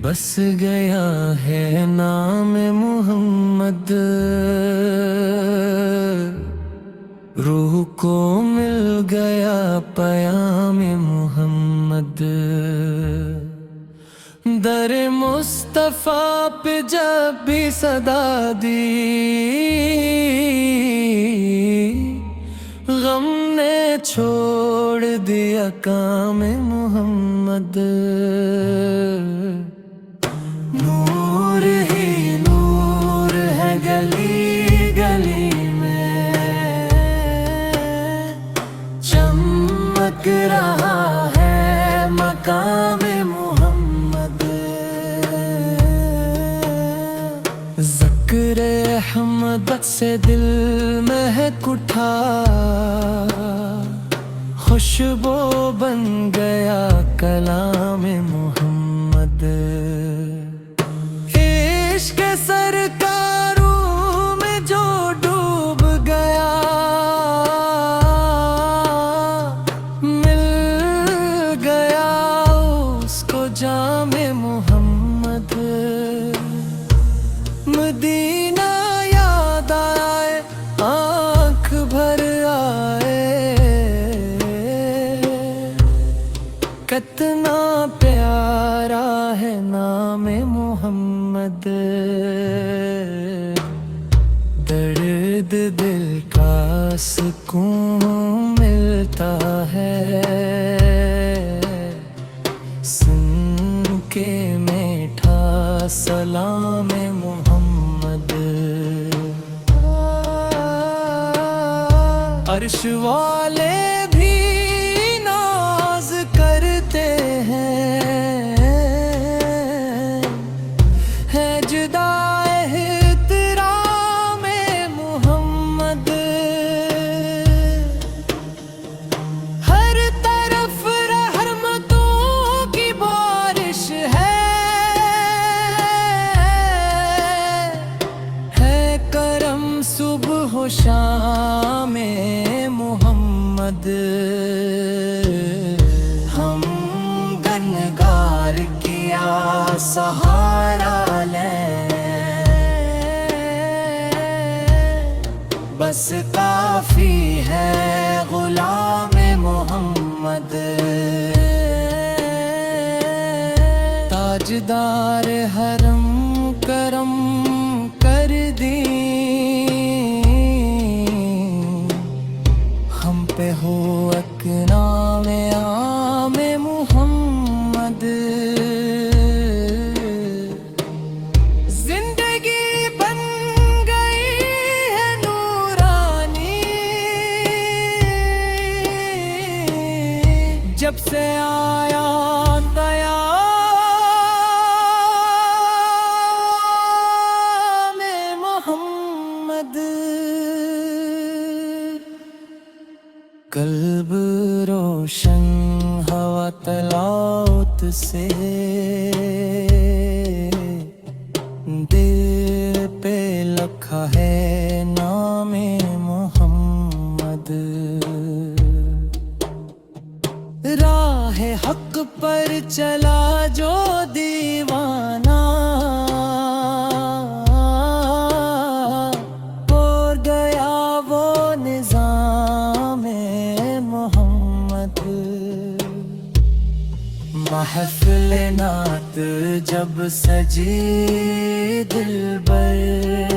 बस गया है नाम मोहम्मद, रूह को मिल गया पयाम मोहम्मद। दर मुस्तफा पे जब भी सदा दी, गम ने छोड़ दिया काम मोहम्मद। नूर ही नूर है गली गली में, चमक रहा है मकाम मोहम्मद। ज़िक्र अहमद से दिल महक उठा, खुशबू बन गया कलाम मोहम्मद। इश्क सरकारों में जो डूब गया, मिल गया उसको जामे मोहम्मद। मदीना याद आए, आँख भर आए, कितना प्यारा है नाम मोहम्मद। दर्द दिल का सुकून मिलता है, सुन के मीठा सलाम मोहम्मद। अर्श वाले भी नाज करते हैं, है जुदा एहतराम मोहम्मद। हर तरफ रहमतों की बारिश है करम सुबह हो शाम मोहम्मद। हम गनगार किया सहारा ले, बस काफी है गुलाम मोहम्मद। ताजदार हरम करम कर दी, हम पे हो अकराम आम मोहम्मद। जिंदगी बन गई है नूरानी, जब से आया दया में मोहम्मद। कल्ब रोशन हवा तलाउत से, दिल पे लिखा है नाम मोहम्मद। राह हक पर चला जो दीवाना, और गया वो निजाम मोहम्मद। महफिल नात जब सजी दिल बर,